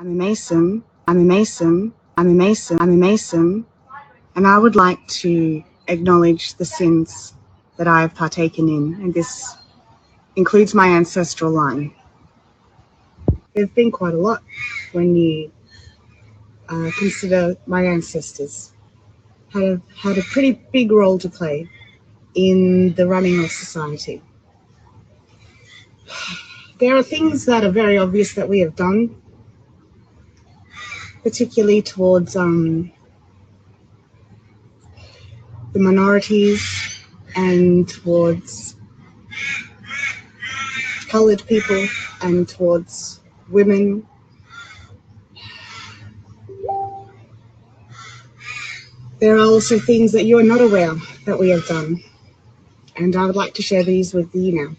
I'm a Mason, I'm a Mason, I'm a Mason, I'm a Mason, and I would like to acknowledge the sins that I have partaken in, and this includes my ancestral line. There's been quite a lot when you consider my ancestors have had a pretty big role to play in the running of society. There are things that are very obvious that we have done, particularly towards the minorities and towards coloured people and towards women. There are also things that you are not aware that we have done, and I would like to share these with you now.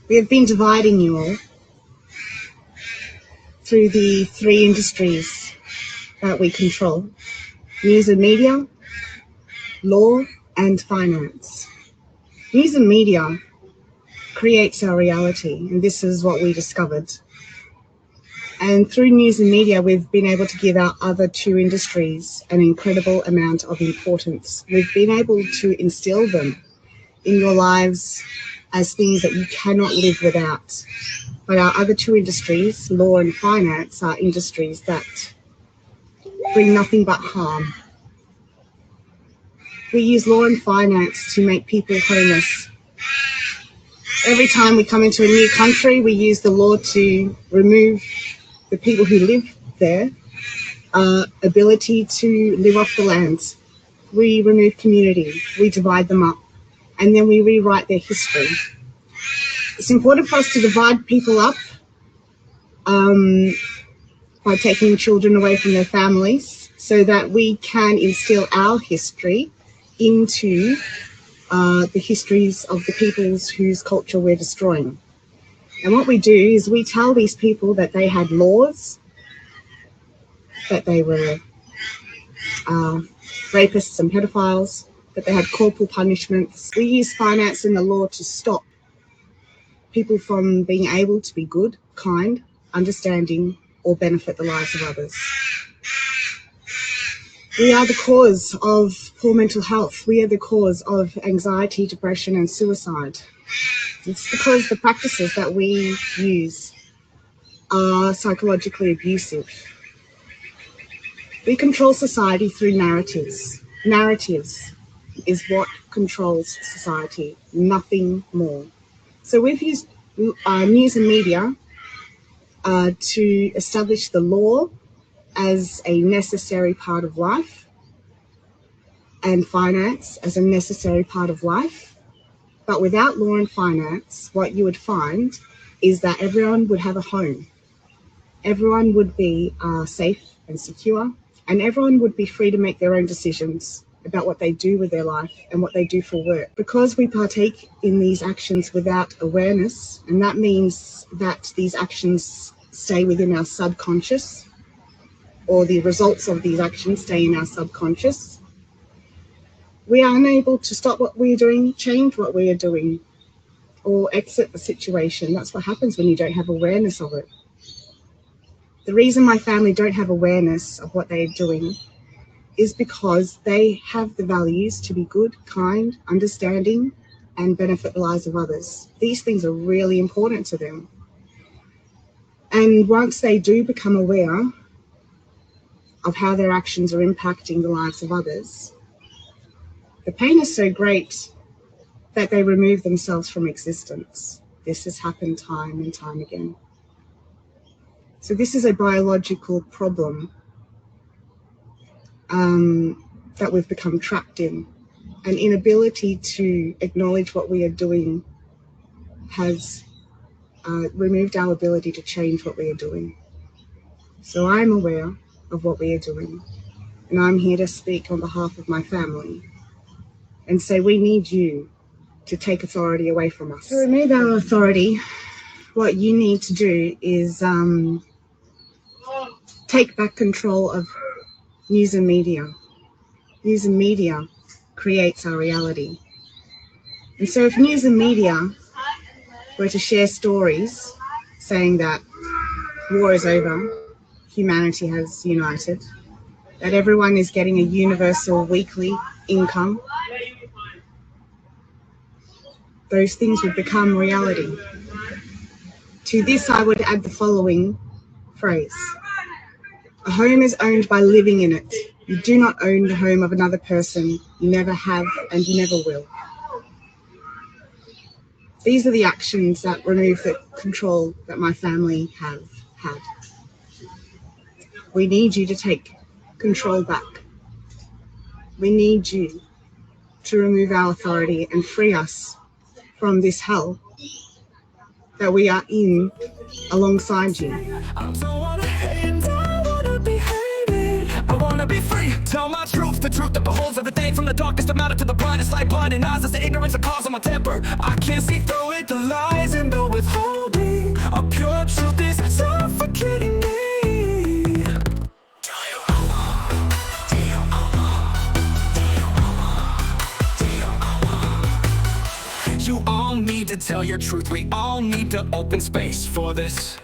We have been dividing you all through the three industries that we control: news and media, law, and finance. News and media creates our reality, and this is what we discovered. And through news and media, we've been able to give our other two industries an incredible amount of importance. We've been able to instill them in your lives as things that you cannot live without. But our other two industries, law and finance, are industries that bring nothing but harm. We use law and finance to make people homeless. Every time we come into a new country, we use the law to remove the people who live there ability to live off the land. We remove community, we divide them up, and then we rewrite their history. It's important for us to divide people up by taking children away from their families so that we can instill our history into the histories of the peoples whose culture we're destroying. And what we do is we tell these people that they had laws, that they were rapists and pedophiles, that they had corporal punishments. We use finance and the law to stop people from being able to be good, kind, understanding, or benefit the lives of others. We are the cause of poor mental health. We are the cause of anxiety, depression, and suicide. It's because the practices that we use are psychologically abusive. We control society through narratives. Narratives is what controls society, nothing more. So we've used news and media to establish the law as a necessary part of life and finance as a necessary part of life. But without law and finance, what you would find is that everyone would have a home. Everyone would be safe and secure, and everyone would be free to make their own decisions about what they do with their life and what they do for work. Because we partake in these actions without awareness, and that means that these actions stay within our subconscious, or the results of these actions stay in our subconscious, we are unable to stop what we are doing, change what we are doing, or exit the situation. That's what happens when you don't have awareness of it. The reason my family don't have awareness of what they are doing is because they have the values to be good, kind, understanding, and benefit the lives of others. These things are really important to them. And once they do become aware of how their actions are impacting the lives of others, the pain is so great that they remove themselves from existence. This has happened time and time again. So this is a biological problem that we've become trapped in. An inability to acknowledge what we are doing has removed our ability to change what we are doing. So I'm aware of what we are doing, and I'm here to speak on behalf of my family and say we need you to take authority away from us. To remove our authority, what you need to do is take back control of news and media. News and media creates our reality. And so if news and media were to share stories saying that war is over, humanity has united, that everyone is getting a universal weekly income, those things would become reality. To this, I would add the following phrase: a home is owned by living in it. You do not own the home of another person. You never have and you never will. These are the actions that remove the control that my family have had. We need you to take control back. We need you to remove our authority and free us from this hell that we are in alongside you. I don't wanna hate, I wanna be hated. I wanna be free, tell my truth, the truth that beholds everything from the darkest of matter to the brightest light. Blinding eyes as the ignorance that causes my temper. I can't see through it, the lies and the withholding. A pure truth is suffocating me. You all need to tell your truth. We all need to open space for this.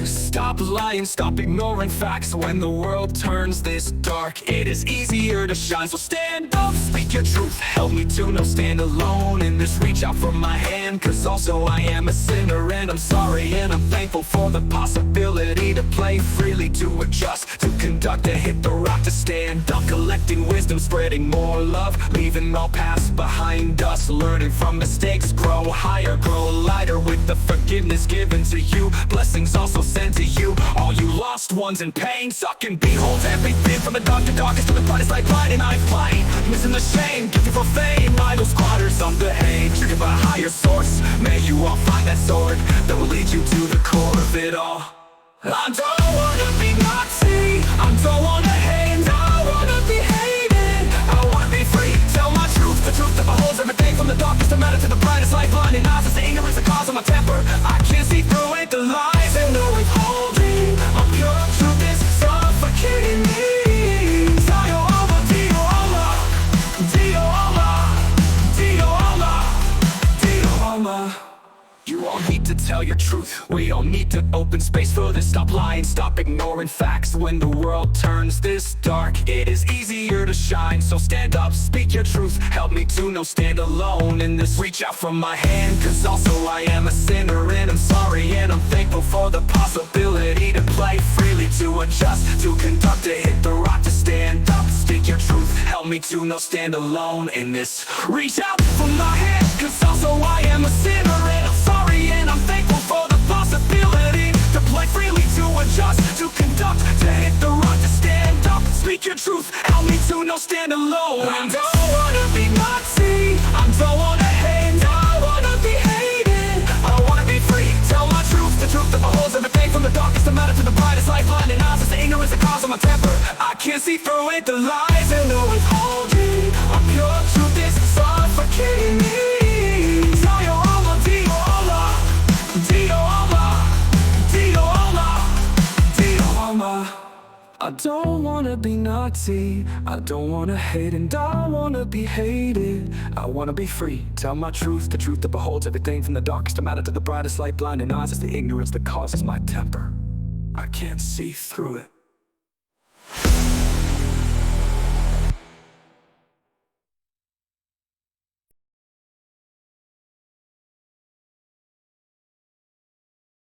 Stop lying, stop ignoring facts. When the world turns this dark, it is easier to shine. So stand up, speak your truth. Help me to not stand alone in this. Reach out for my hand, cause also I am a sinner. And I'm sorry and I'm thankful for the possibility to play freely, to adjust, to conduct, to hit the rock, to stand up. Collecting wisdom, spreading more love, leaving all past behind us. Learning from mistakes, grow higher, grow lighter with the forgiveness given to you. Blessings also sent to you. All you lost ones in pain, suck and behold everything from the dark to darkest to the brightest light. Blind and I'm blind, missing the shame, gifted for fame. Idle squatters on the hate, triggered by a higher source. May you all find that sword that will lead you to the core of it all. I don't wanna be Nazi, I don't wanna hate, I wanna be hated. I wanna be free, tell my truth, the truth that beholds everything from the darkest of matter to the brightest light. Blinding eyes as the ignorance that causes my temper. I can't see through it, the lies and the withholding. A pure truth is suffocating me. Dio Allah, Dio Allah, Dio Allah, Dio Allah, Dio Allah. You all need to tell your truth. We all need to open space for this. Stop lying, stop ignoring facts. When the world turns this dark, it is easier to shine. So stand up, speak your truth. Help me to not stand alone in this. Reach out from my hand, cause also I am a sinner. And I'm sorry and I'm thankful for the possibility to play freely, to adjust, to conduct, to hit the rock, to stand up, speak your truth. Help me to not stand alone in this. Reach out from my hand, cause also I am a sinner. And I'm sorry and I'm thankful for the possibility to play freely, to adjust, to conduct, to hit the rock, to stand up, speak your truth. Help me to not stand alone. I don't wanna be Nazi, I don't wanna hate, I wanna be hated. I wanna be free, tell my truth, the truth that beholds everything from the darkest of matter to the brightest light. Blinding eyes as the ignorance that causes my temper. I can't see through it, the lies and the withholding. A pure truth is suffocating me. Dio Allah, Dio Allah, Dio Allah, Dio Allah, Dio Allah. I don't wanna be Nazi, I don't wanna hate, and I wanna be hated. I wanna be free, tell my truth, the truth that beholds everything from the darkest of matter to the brightest light. Blinding eyes as the ignorance that causes my temper. I can't see through it.